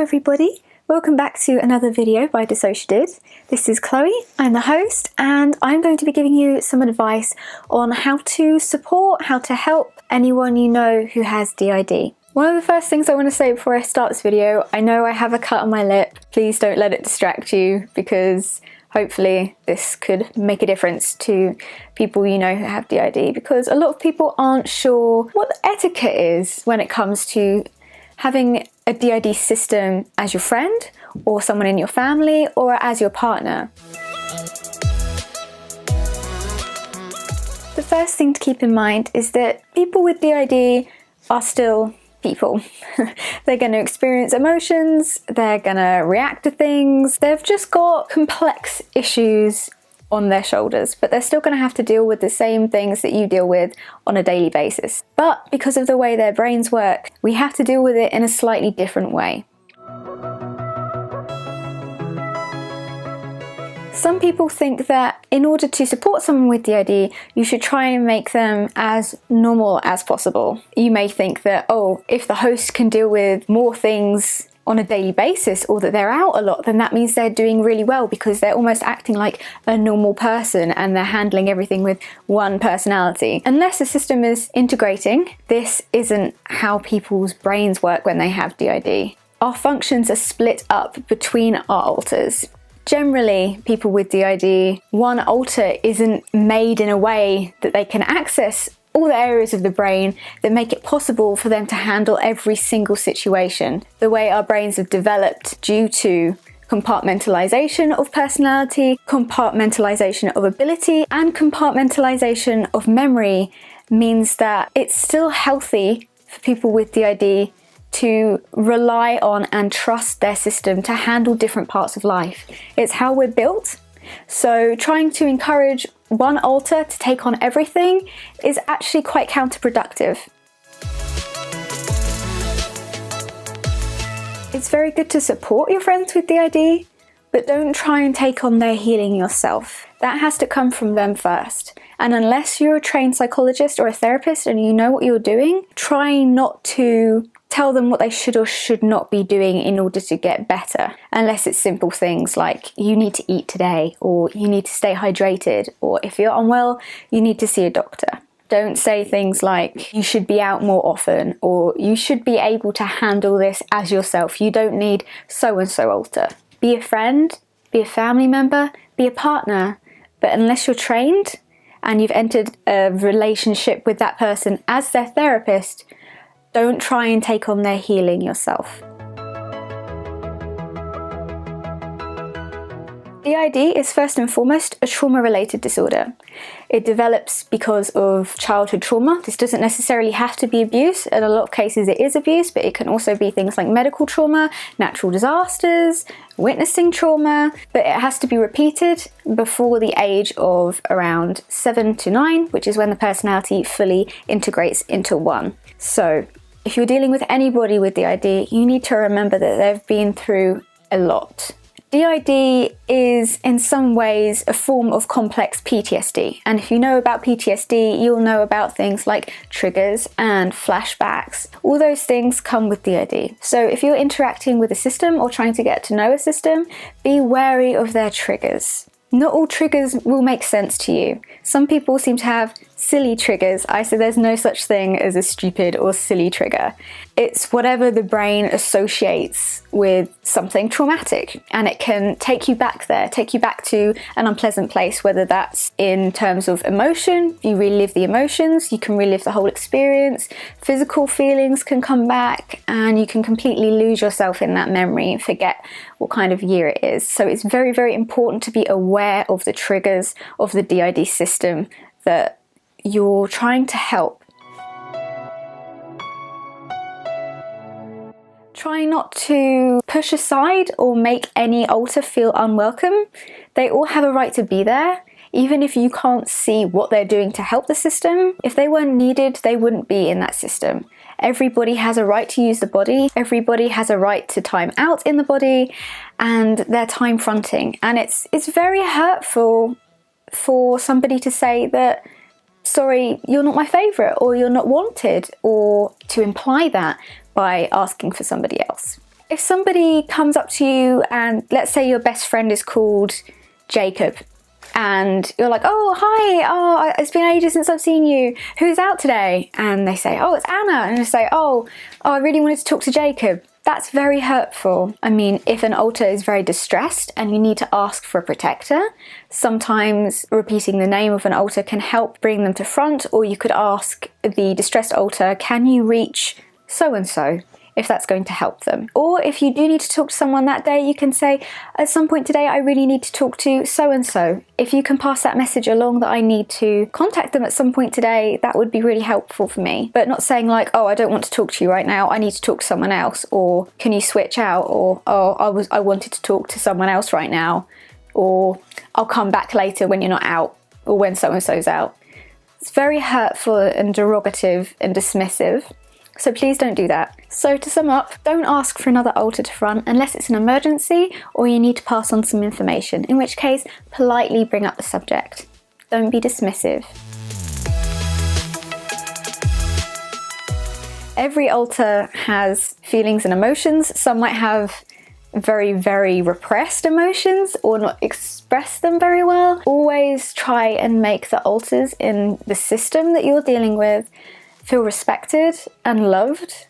everybody, welcome back to another video by DissociaDID. This is Chloe, I'm the host, and I'm going to be giving you some advice on how to support, how to help anyone you know who has DID. One of the first things I want to say before I start this video, I know I have a cut on my lip. Please don't let it distract you, because hopefully this could make a difference to people you know who have DID, because a lot of people aren't sure what the etiquette is when it comes to having a DID system as your friend, or someone in your family, or as your partner. The first thing to keep in mind is that people with DID are still people. They're going to experience emotions, they're going to react to things, they've just got complex issues on their shoulders, but they're still going to have to deal with the same things that you deal with on a daily basis. But because of the way their brains work, we have to deal with it in a slightly different way. Some people think that in order to support someone with DID, you should try and make them as normal as possible. You may think that, oh, if the host can deal with more things on a daily basis, or that they're out a lot, then that means they're doing really well because they're almost acting like a normal person and they're handling everything with one personality. Unless the system is integrating, this isn't how people's brains work when they have DID. Our functions are split up between our alters. Generally, people with DID, one alter isn't made in a way that they can access all the areas of the brain that make it possible for them to handle every single situation. The way our brains have developed due to compartmentalization of personality, compartmentalization of ability, and compartmentalization of memory means that it's still healthy for people with DID to rely on and trust their system to handle different parts of life. It's how we're built. So trying to encourage one alter to take on everything is actually quite counterproductive. It's very good to support your friends with DID, but don't try and take on their healing yourself. That has to come from them first. And unless you're a trained psychologist or a therapist and you know what you're doing, try not to tell them what they should or should not be doing in order to get better, unless it's simple things like you need to eat today, or you need to stay hydrated, or if you're unwell, you need to see a doctor. Don't say things like you should be out more often, or you should be able to handle this as yourself. You don't need so-and-so alter. Be a friend, be a family member, be a partner, but unless you're trained and you've entered a relationship with that person as their therapist, don't try and take on their healing yourself. DID is first and foremost a trauma-related disorder. It develops because of childhood trauma. This doesn't necessarily have to be abuse. In a lot of cases it is abuse, but it can also be things like medical trauma, natural disasters, witnessing trauma, but it has to be repeated before the age of around 7 to 9, which is when the personality fully integrates into one. So if you're dealing with anybody with DID, you need to remember that they've been through a lot. DID is in some ways a form of complex PTSD, and if you know about PTSD, you'll know about things like triggers and flashbacks. All those things come with DID. So if you're interacting with a system or trying to get to know a system, be wary of their triggers. Not all triggers will make sense to you. Some people seem to have silly triggers. I say there's no such thing as a stupid or silly trigger. It's whatever the brain associates with something traumatic, and it can take you back there, take you back to an unpleasant place, whether that's in terms of emotion, you relive the emotions, you can relive the whole experience, physical feelings can come back, and you can completely lose yourself in that memory and forget what kind of year it is. So it's very, very important to be aware of the triggers of the DID system that you're trying to help. Try not to push aside or make any alter feel unwelcome. They all have a right to be there, even if you can't see what they're doing to help the system. If they weren't needed, they wouldn't be in that system. Everybody has a right to use the body, everybody has a right to time out in the body, and they're time fronting. And it's very hurtful for somebody to say that, sorry, you're not my favourite, or you're not wanted, or to imply that by asking for somebody else. If somebody comes up to you and let's say your best friend is called Jacob, and you're like, oh, hi, oh, it's been ages since I've seen you. Who's out today? And they say, oh, it's Anna. And you say, oh, I really wanted to talk to Jacob. That's very hurtful. I mean, if an alter is very distressed and you need to ask for a protector, sometimes repeating the name of an alter can help bring them to front, or you could ask the distressed alter, can you reach so-and-so? If that's going to help them. Or if you do need to talk to someone that day, you can say, at some point today I really need to talk to so-and-so. If you can pass that message along that I need to contact them at some point today, that would be really helpful for me. But not saying like, oh, I don't want to talk to you right now, I need to talk to someone else, or can you switch out, or oh, I wanted to talk to someone else right now, or I'll come back later when you're not out, or when so-and-so's out. It's very hurtful and derogative and dismissive. So please don't do that. So to sum up, don't ask for another alter to front unless it's an emergency or you need to pass on some information, in which case politely bring up the subject. Don't be dismissive. Every alter has feelings and emotions. Some might have very, very repressed emotions or not express them very well. Always try and make the alters in the system that you're dealing with feel respected and loved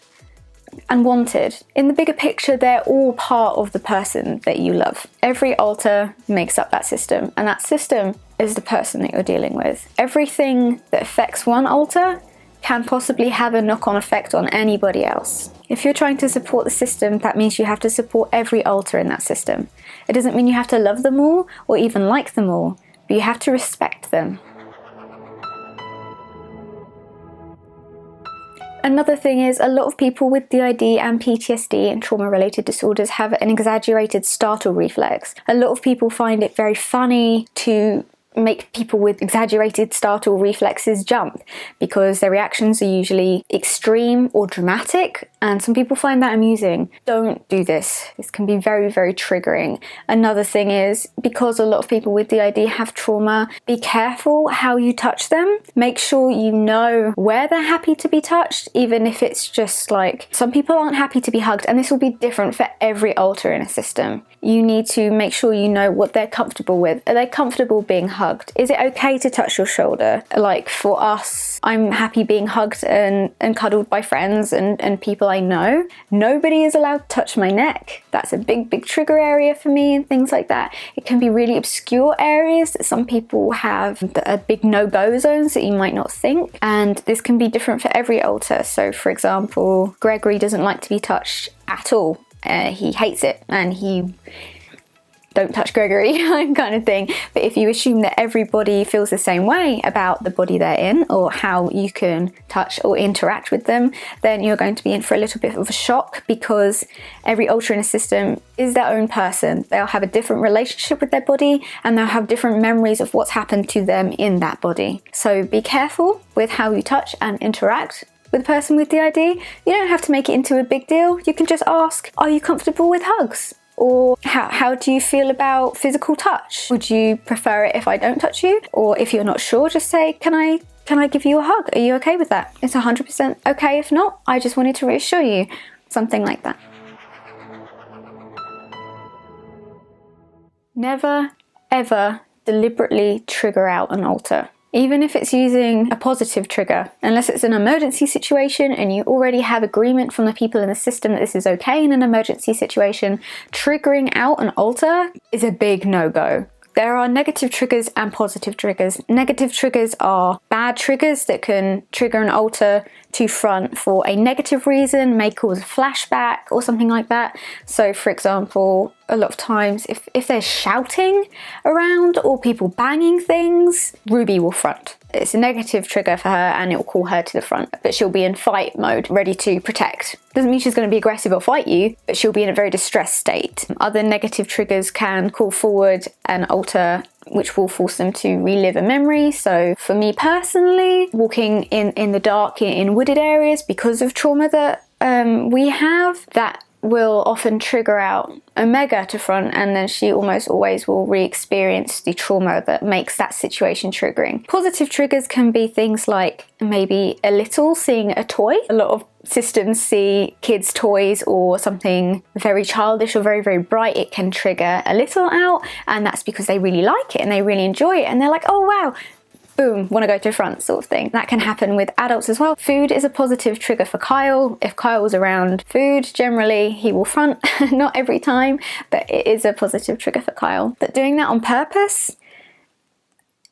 and wanted. In the bigger picture, they're all part of the person that you love. Every alter makes up that system, and that system is the person that you're dealing with. Everything that affects one alter can possibly have a knock-on effect on anybody else. If you're trying to support the system, that means you have to support every alter in that system. It doesn't mean you have to love them all or even like them all, but you have to respect them. Another thing is, a lot of people with DID and PTSD and trauma-related disorders have an exaggerated startle reflex. A lot of people find it very funny to make people with exaggerated startle reflexes jump because their reactions are usually extreme or dramatic, and some people find that amusing. Don't do this. This can be very, very triggering. Another thing is, because a lot of people with DID have trauma, be careful how you touch them. Make sure you know where they're happy to be touched, even if it's just like, some people aren't happy to be hugged, and this will be different for every alter in a system. You need to make sure you know what they're comfortable with. Are they comfortable being hugged? Is it okay to touch your shoulder? Like for us, I'm happy being hugged and cuddled by friends and people I know. Nobody is allowed to touch my neck. That's a big, big trigger area for me and things like that. It can be really obscure areas that some people have big no-go zones that you might not think. And this can be different for every alter. So for example, Gregory doesn't like to be touched at all. He hates it, and he don't touch Gregory kind of thing. But if you assume that everybody feels the same way about the body they're in or how you can touch or interact with them, then you're going to be in for a little bit of a shock, because every alter in a system is their own person. They'll have a different relationship with their body, and they'll have different memories of what's happened to them in that body. So be careful with how you touch and interact with a person with DID. You don't have to make it into a big deal. You can just ask, are you comfortable with hugs? Or how do you feel about physical touch? Would you prefer it if I don't touch you? Or if you're not sure, just say, can I give you a hug? Are you okay with that? It's 100% okay if not. I just wanted to reassure you. Something like that. Never, ever deliberately trigger out an alter. Even if it's using a positive trigger, unless it's an emergency situation and you already have agreement from the people in the system that this is okay in an emergency situation, triggering out an alter is a big no-go. There are negative triggers and positive triggers. Negative triggers are bad triggers that can trigger an alter to front for a negative reason, may cause a flashback or something like that. So for example, a lot of times if there's shouting around or people banging things, Ruby will front. It's a negative trigger for her and it will call her to the front, but she'll be in fight mode, ready to protect. Doesn't mean she's going to be aggressive or fight you, but she'll be in a very distressed state. Other negative triggers can call forward an alter, which will force them to relive a memory. So for me personally, walking in the dark in wooded areas because of trauma that we have, that will often trigger out omega to front, and then she almost always will re-experience the trauma that makes that situation triggering. Positive triggers can be things like maybe a little, seeing a toy. A lot of systems see kids' toys or something very childish or very, very bright. It can trigger a little out, and that's because they really like it and they really enjoy it, and they're like, oh wow, boom, want to go to front, sort of thing. That can happen with adults as well. Food is a positive trigger for Kyle. If Kyle's around food, generally he will front. Not every time, but it is a positive trigger for Kyle. But doing that on purpose,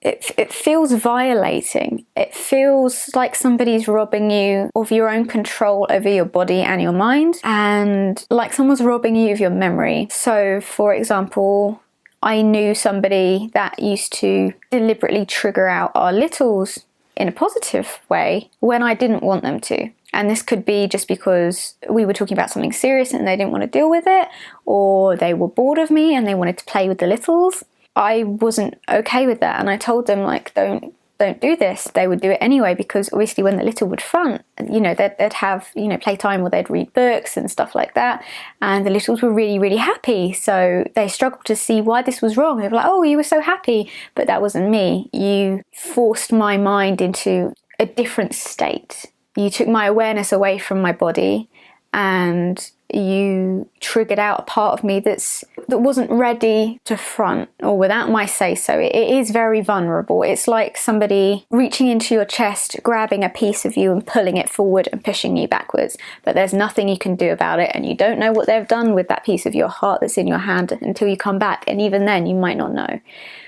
it feels violating. It feels like somebody's robbing you of your own control over your body and your mind, and like someone's robbing you of your memory. So for example, I knew somebody that used to deliberately trigger out our littles in a positive way when I didn't want them to. And this could be just because we were talking about something serious and they didn't want to deal with it, or they were bored of me and they wanted to play with the littles. I wasn't okay with that, and I told them, like, don't do this. They would do it anyway, because obviously when the little would front, you know, they'd have, you know, playtime, or they'd read books and stuff like that, and the littles were really, really happy. So they struggled to see why this was wrong. They were like, oh, you were so happy, but that wasn't me. You forced my mind into a different state. You took my awareness away from my body, and you triggered out a part of me that wasn't ready to front, or without my say-so. It is very vulnerable. It's like somebody reaching into your chest, grabbing a piece of you and pulling it forward and pushing you backwards, but there's nothing you can do about it, and you don't know what they've done with that piece of your heart that's in your hand until you come back, and even then you might not know.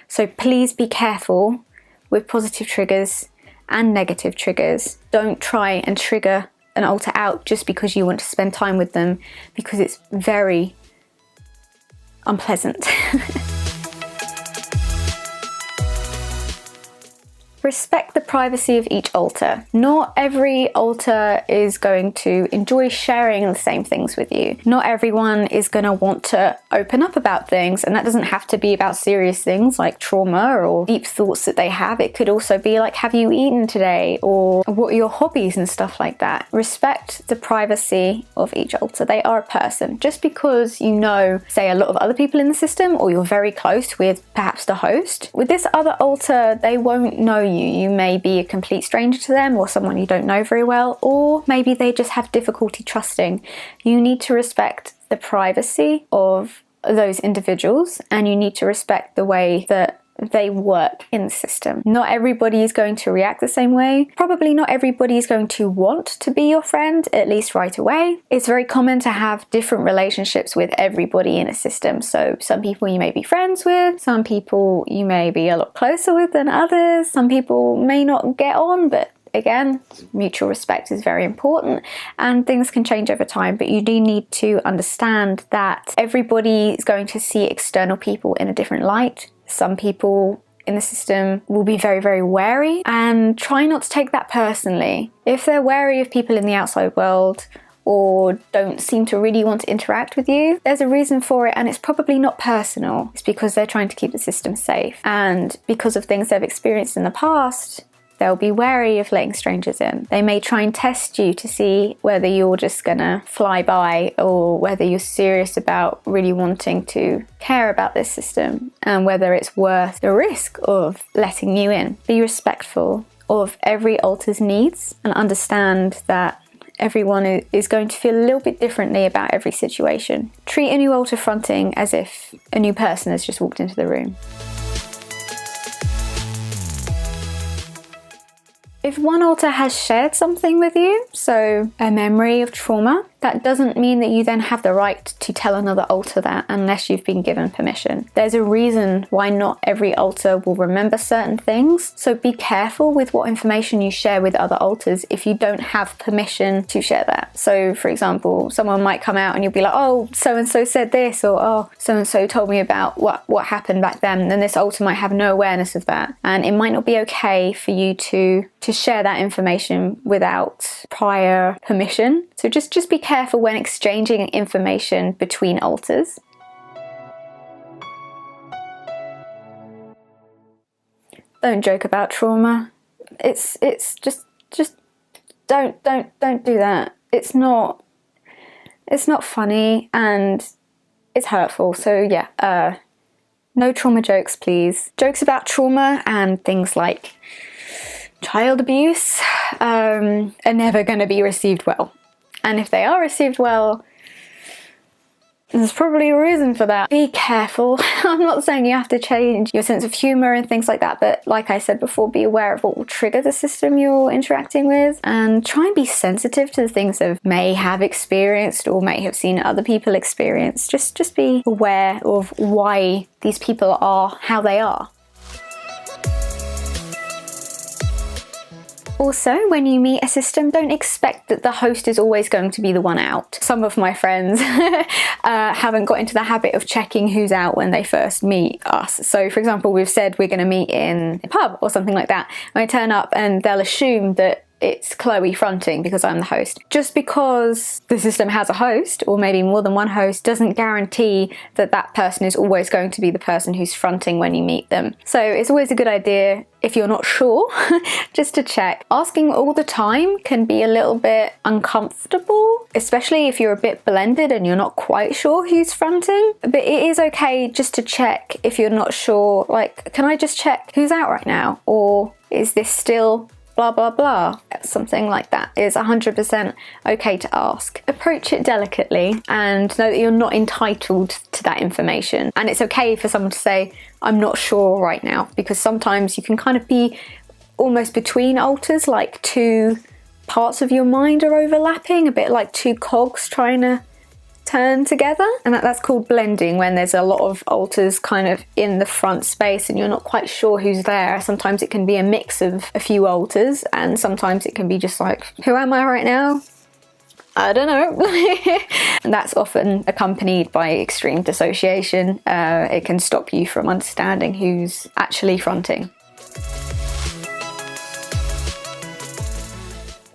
So please be careful with positive triggers and negative triggers. Don't try and trigger an alter out just because you want to spend time with them, because it's very unpleasant. Respect the privacy of each alter. Not every alter is going to enjoy sharing the same things with you. Not everyone is going to want to open up about things, and that doesn't have to be about serious things like trauma or deep thoughts that they have. It could also be like, have you eaten today, or what are your hobbies and stuff like that. Respect the privacy of each alter. They are a person. Just because you know, say, a lot of other people in the system, or you're very close with perhaps the host, with this other alter, they won't know you. You may be a complete stranger to them, or someone you don't know very well, or maybe they just have difficulty trusting. You need to respect the privacy of those individuals, and you need to respect the way that they work in the system. Not everybody is going to react the same way. Probably not everybody is going to want to be your friend, at least right away. It's very common to have different relationships with everybody in a system. So some people you may be friends with, some people you may be a lot closer with than others, some people may not get on, but again, mutual respect is very important, and things can change over time, but you do need to understand that everybody is going to see external people in a different light. Some people in the system will be very, very wary, and try not to take that personally. If they're wary of people in the outside world, or don't seem to really want to interact with you, there's a reason for it, and it's probably not personal. It's because they're trying to keep the system safe, and because of things they've experienced in the past, they'll be wary of letting strangers in. They may try and test you to see whether you're just gonna fly by, or whether you're serious about really wanting to care about this system, and whether it's worth the risk of letting you in. Be respectful of every alter's needs, and understand that everyone is going to feel a little bit differently about every situation. Treat a new alter fronting as if a new person has just walked into the room. If one alter has shared something with you, so a memory of trauma, that doesn't mean that you then have the right to tell another alter that unless you've been given permission. There's a reason why not every alter will remember certain things, so be careful with what information you share with other alters if you don't have permission to share that. So for example, someone might come out and you'll be like, oh, so-and-so said this, or oh, so-and-so told me about what happened back then. Then this alter might have no awareness of that, and it might not be okay for you to share that information without prior permission. So just be careful when exchanging information between alters. Don't joke about trauma. It's just don't do that. It's not it's not funny, and it's hurtful. So yeah, no trauma jokes, please. Jokes about trauma and things like child abuse are never going to be received well. And if they are received well, there's probably a reason for that. Be careful. I'm not saying you have to change your sense of humour and things like that, but like I said before, be aware of what will trigger the system you're interacting with, and try and be sensitive to the things that may have experienced or may have seen other people experience. Just be aware of why these people are how they are. Also, when you meet a system, don't expect that the host is always going to be the one out. Some of my friends haven't got into the habit of checking who's out when they first meet us. So for example, we've said we're going to meet in a pub or something like that. When I turn up, and they'll assume that it's Chloe fronting because I'm the host. Just because the system has a host, or maybe more than one host, doesn't guarantee that that person is always going to be the person who's fronting when you meet them. So it's always a good idea, if you're not sure, just to check. Asking all the time can be a little bit uncomfortable, especially if you're a bit blended and you're not quite sure who's fronting. But it is okay just to check if you're not sure, like, can I just check who's out right now? Or is this still blah blah blah? Something like that is 100% okay to ask. Approach it delicately and know that you're not entitled to that information. And it's okay for someone to say, I'm not sure right now, because sometimes you can kind of be almost between alters, like two parts of your mind are overlapping, a bit like two cogs trying to turn together, and that's called blending, when there's a lot of alters kind of in the front space and you're not quite sure who's there. Sometimes it can be a mix of a few alters, and sometimes it can be just like, who am I right now? I don't know. And that's often accompanied by extreme dissociation. It can stop you from understanding who's actually fronting.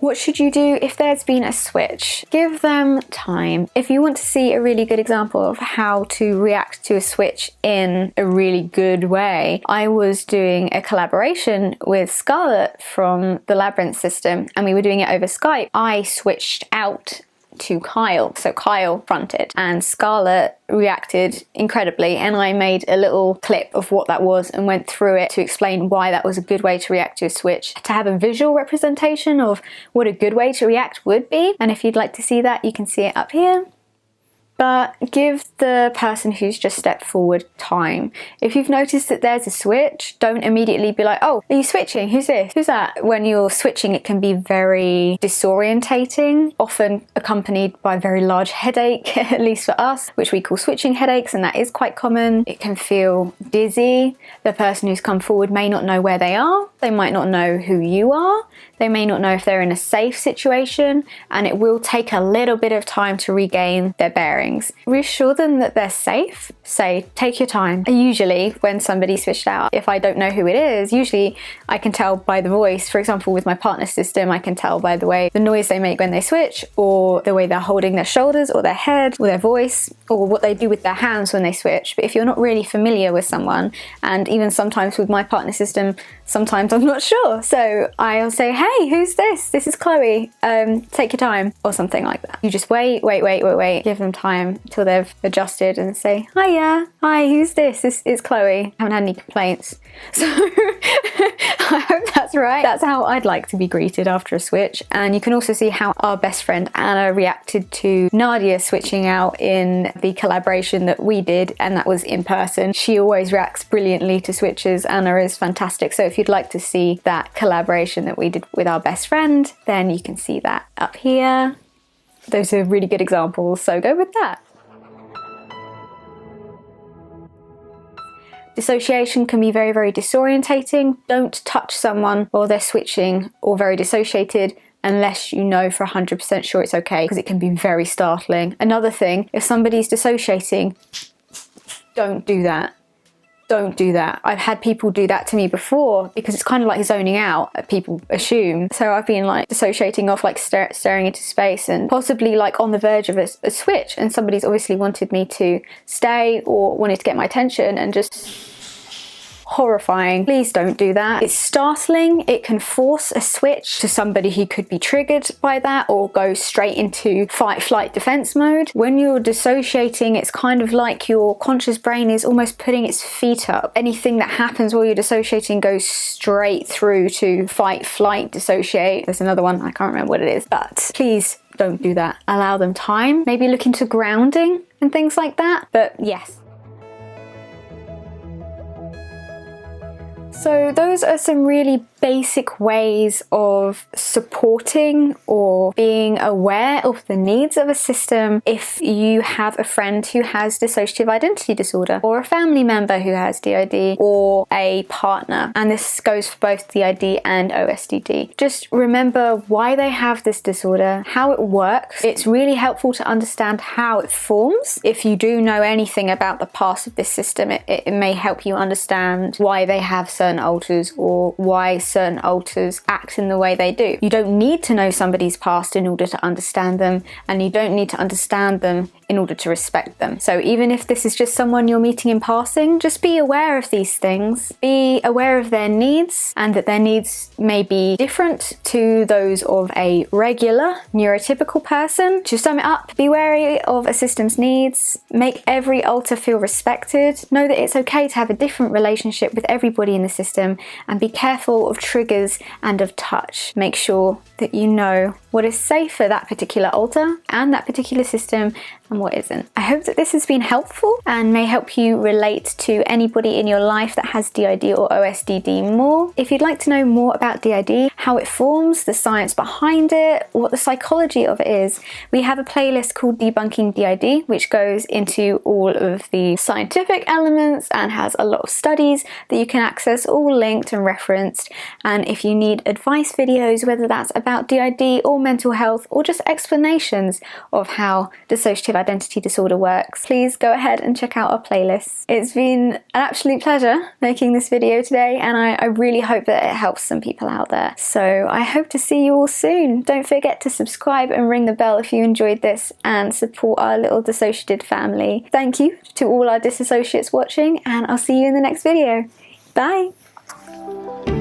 What should you do if there's been a switch? Give them time. If you want to see a really good example of how to react to a switch in a really good way, I was doing a collaboration with Scarlett from the Labyrinth system, and we were doing it over Skype. I switched out to Kyle, so Kyle fronted, and Scarlett reacted incredibly, and I made a little clip of what that was and went through it to explain why that was a good way to react to a switch, to have a visual representation of what a good way to react would be. And if you'd like to see that, you can see it up here. But give the person who's just stepped forward time. If you've noticed that there's a switch, don't immediately be like, oh, are you switching? Who's this? Who's that? When you're switching, it can be very disorientating, often accompanied by a very large headache, at least for us, which we call switching headaches, and that is quite common. It can feel dizzy. The person who's come forward may not know where they are. They might not know who you are. They may not know if they're in a safe situation, and it will take a little bit of time to regain their bearings. Reassure them that they're safe. Say, take your time. Usually when somebody switched out, if I don't know who it is, usually I can tell by the voice. For example, with my partner system, I can tell by the way, the noise they make when they switch, or the way they're holding their shoulders or their head or their voice, or what they do with their hands when they switch. But if you're not really familiar with someone, and even sometimes with my partner system, sometimes I'm not sure. So I'll say, hey, who's this? This is Chloe. Take your time, or something like that. You just wait. Give them time till they've adjusted and say, hiya, hi, who's this? It's Chloe. Haven't had any complaints. So I hope that's right. That's how I'd like to be greeted after a switch. And you can also see how our best friend Anna reacted to Nadia switching out in the collaboration that we did, and that was in person. She always reacts brilliantly to switches. Anna is fantastic. So if you'd like to see that collaboration that we did with our best friend, then you can see that up here. Those are really good examples, so go with that. Dissociation can be very, very disorientating. Don't touch someone while they're switching or very dissociated unless you know for 100% sure it's okay, because it can be very startling. Another thing, if somebody's dissociating, don't do that. Don't do that. I've had people do that to me before, because it's kind of like zoning out, people assume. So I've been like dissociating off, like staring into space, and possibly like on the verge of a switch, and somebody's obviously wanted me to stay or wanted to get my attention, and just horrifying. Please don't do that. It's startling. It can force a switch to somebody who could be triggered by that or go straight into fight, flight, defense mode. When you're dissociating, it's kind of like your conscious brain is almost putting its feet up. Anything that happens while you're dissociating goes straight through to fight, flight, dissociate. There's another one, I can't remember what it is, but please don't do that. Allow them time. Maybe look into grounding and things like that. But yes. So those are some really basic ways of supporting or being aware of the needs of a system if you have a friend who has dissociative identity disorder, or a family member who has DID, or a partner. And this goes for both DID and OSDD. Just remember why they have this disorder, how it works. It's really helpful to understand how it forms. If you do know anything about the past of this system, it may help you understand why they have certain alters or why certain alters act in the way they do. You don't need to know somebody's past in order to understand them, and you don't need to understand them in order to respect them. So even if this is just someone you're meeting in passing, just be aware of these things. Be aware of their needs, and that their needs may be different to those of a regular neurotypical person. To sum it up, be wary of a system's needs. Make every alter feel respected. Know that it's okay to have a different relationship with everybody in the system, and be careful of triggers and of touch. Make sure that you know what is safe for that particular alter and that particular system and what isn't. I hope that this has been helpful and may help you relate to anybody in your life that has DID or OSDD more. If you'd like to know more about DID, how it forms, the science behind it, what the psychology of it is, we have a playlist called Debunking DID, which goes into all of the scientific elements and has a lot of studies that you can access, all linked and referenced. And if you need advice videos, whether that's about DID or mental health, or just explanations of how dissociative identity disorder works, please go ahead and check out our playlist. It's been an absolute pleasure making this video today, and I really hope that it helps some people out there. So I hope to see you all soon. Don't forget to subscribe and ring the bell if you enjoyed this, and support our little Dissociated family. Thank you to all our disassociates watching, and I'll see you in the next video. Bye!